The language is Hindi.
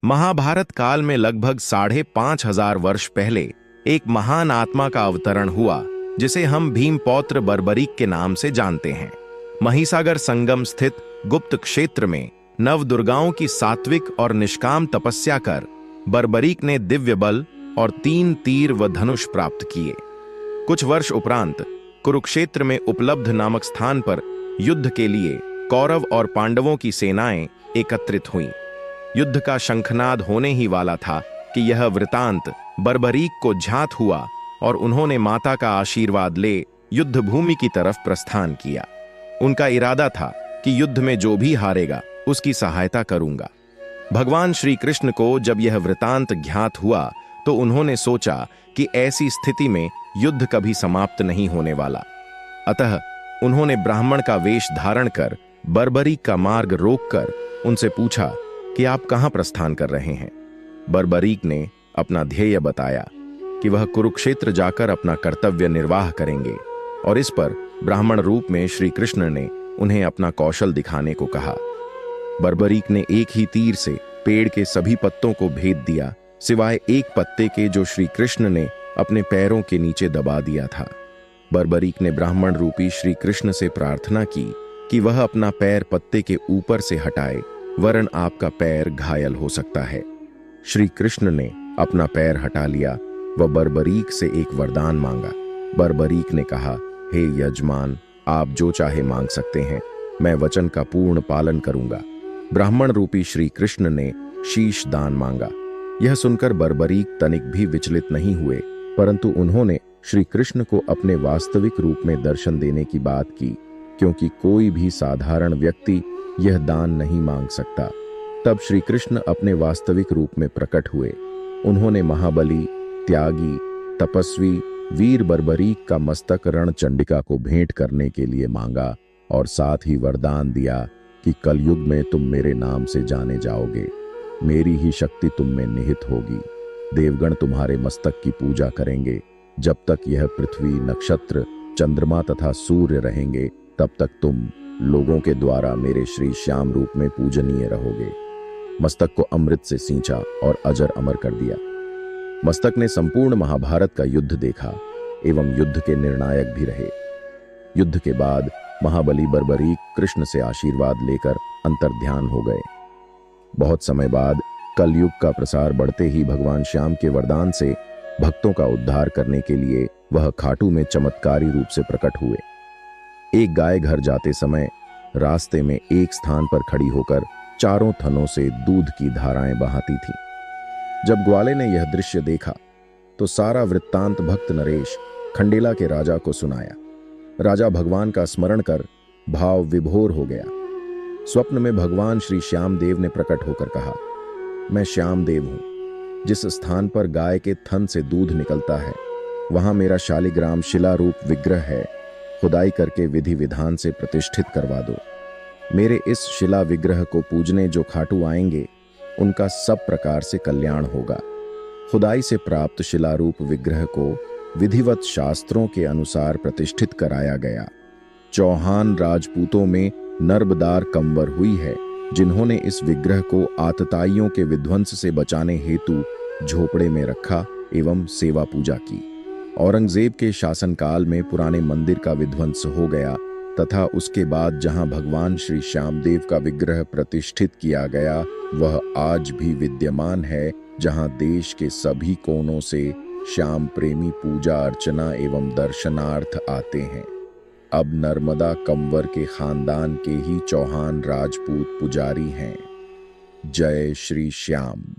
महाभारत काल में लगभग 5,500 वर्ष पहले एक महान आत्मा का अवतरण हुआ जिसे हम भीमपौत्र बर्बरीक के नाम से जानते हैं। महिसागर संगम स्थित गुप्त क्षेत्र में नवदुर्गाओं की सात्विक और निष्काम तपस्या कर बर्बरीक ने दिव्य बल और 3 तीर व धनुष प्राप्त किए। कुछ वर्ष उपरांत कुरुक्षेत्र में उपलब्ध नामक स्थान पर युद्ध के लिए कौरव और पांडवों की सेनाएं एकत्रित हुईं। युद्ध का शंखनाद होने ही वाला था कि यह वृतांत बर्बरीक को ज्ञात हुआ और उन्होंने माता का आशीर्वाद ले युद्ध भूमि की तरफ प्रस्थान किया। उनका इरादा था कि युद्ध में जो भी हारेगा उसकी सहायता करूंगा। भगवान श्री कृष्ण को जब यह वृतांत ज्ञात हुआ तो उन्होंने सोचा कि ऐसी स्थिति में युद्ध कभी समाप्त नहीं होने वाला। अतः उन्होंने ब्राह्मण का वेश धारण कर बर्बरीक का मार्ग रोककर उनसे पूछा कि आप कहां प्रस्थान कर रहे हैं। बर्बरीक ने अपना ध्येय बताया कि वह कुरुक्षेत्र जाकर अपना कर्तव्य निर्वाह करेंगे और इस पर ब्राह्मण रूप में श्री कृष्ण ने उन्हें अपना कौशल दिखाने को कहा। बर्बरीक ने एक ही तीर से पेड़ के सभी पत्तों को भेद दिया सिवाय एक पत्ते के जो श्री कृष्ण ने अपने पैरों के नीचे दबा दिया था। बर्बरीक ने ब्राह्मण रूपी श्री कृष्ण से प्रार्थना की कि वह अपना पैर पत्ते के ऊपर से हटाए, वरन आपका पैर घायल हो सकता है। श्री कृष्ण ने अपना पैर हटा लिया व बर्बरीक से एक वरदान मांगा। बर्बरीक ने कहा, हे यजमान, आप जो चाहे मांग सकते हैं, मैं वचन का पूर्ण पालन करूंगा। ब्राह्मण रूपी श्री कृष्ण ने शीश दान मांगा। यह सुनकर बर्बरीक तनिक भी विचलित नहीं हुए, परंतु उन्होंने श्री कृष्ण को अपने वास्तविक रूप में दर्शन देने की बात की, क्योंकि कोई भी साधारण व्यक्ति यह दान नहीं मांग सकता। तब श्री कृष्ण अपने वास्तविक रूप में प्रकट हुए। उन्होंने महाबली, त्यागी, तपस्वी वीर बर्बरीक का मस्तक रणचंडिका को भेंट करने के लिए मांगा और साथ ही वरदान दिया कि कलयुग में तुम मेरे नाम से जाने जाओगे, मेरी ही शक्ति तुम में निहित होगी। देवगण तुम्हारे मस्तक की पूजा करेंगे। जब तक यह पृथ्वी, नक्षत्र, चंद्रमा तथा सूर्य रहेंगे तब तक तुम लोगों के द्वारा मेरे श्री श्याम रूप में पूजनीय रहोगे। मस्तक को अमृत से सींचा और अजर अमर कर दिया। मस्तक ने संपूर्ण महाभारत का युद्ध देखा एवं युद्ध के निर्णायक भी रहे। युद्ध के बाद महाबली बर्बरीक कृष्ण से आशीर्वाद लेकर अंतर्ध्यान हो गए। बहुत समय बाद कलयुग का प्रसार बढ़ते ही भगवान श्याम के वरदान से भक्तों का उद्धार करने के लिए वह खाटू में चमत्कारी रूप से प्रकट हुए। एक गाय घर जाते समय रास्ते में एक स्थान पर खड़ी होकर चारों थनों से दूध की धाराएं बहाती थीं। जब ग्वाले ने यह दृश्य देखा तो सारा वृत्तांत भक्त नरेश खंडेला के राजा को सुनाया। राजा भगवान का स्मरण कर भाव विभोर हो गया। स्वप्न में भगवान श्री श्याम देव ने प्रकट होकर कहा, मैं श्याम देव हूं। जिस स्थान पर गाय के थन से दूध निकलता है वहां मेरा शालिग्राम शिला रूप विग्रह है। खुदाई करके विधि विधान से प्रतिष्ठित करवा दो। मेरे इस शिला विग्रह को पूजने जो खाटू आएंगे उनका सब प्रकार से कल्याण होगा। खुदाई से प्राप्त शिलारूप विग्रह को विधिवत शास्त्रों के अनुसार प्रतिष्ठित कराया गया। चौहान राजपूतों में नर्बदार कंवर हुई है जिन्होंने इस विग्रह को आतताइयों के विध्वंस से बचाने हेतु झोपड़े में रखा एवं सेवा पूजा की। औरंगजेब के शासनकाल में पुराने मंदिर का विध्वंस हो गया तथा उसके बाद जहां भगवान श्री श्यामदेव का विग्रह प्रतिष्ठित किया गया वह आज भी विद्यमान है, जहां देश के सभी कोनों से श्याम प्रेमी पूजा अर्चना एवं दर्शनार्थ आते हैं। अब नर्मदा कंवर के खानदान के ही चौहान राजपूत पुजारी हैं। जय श्री श्याम।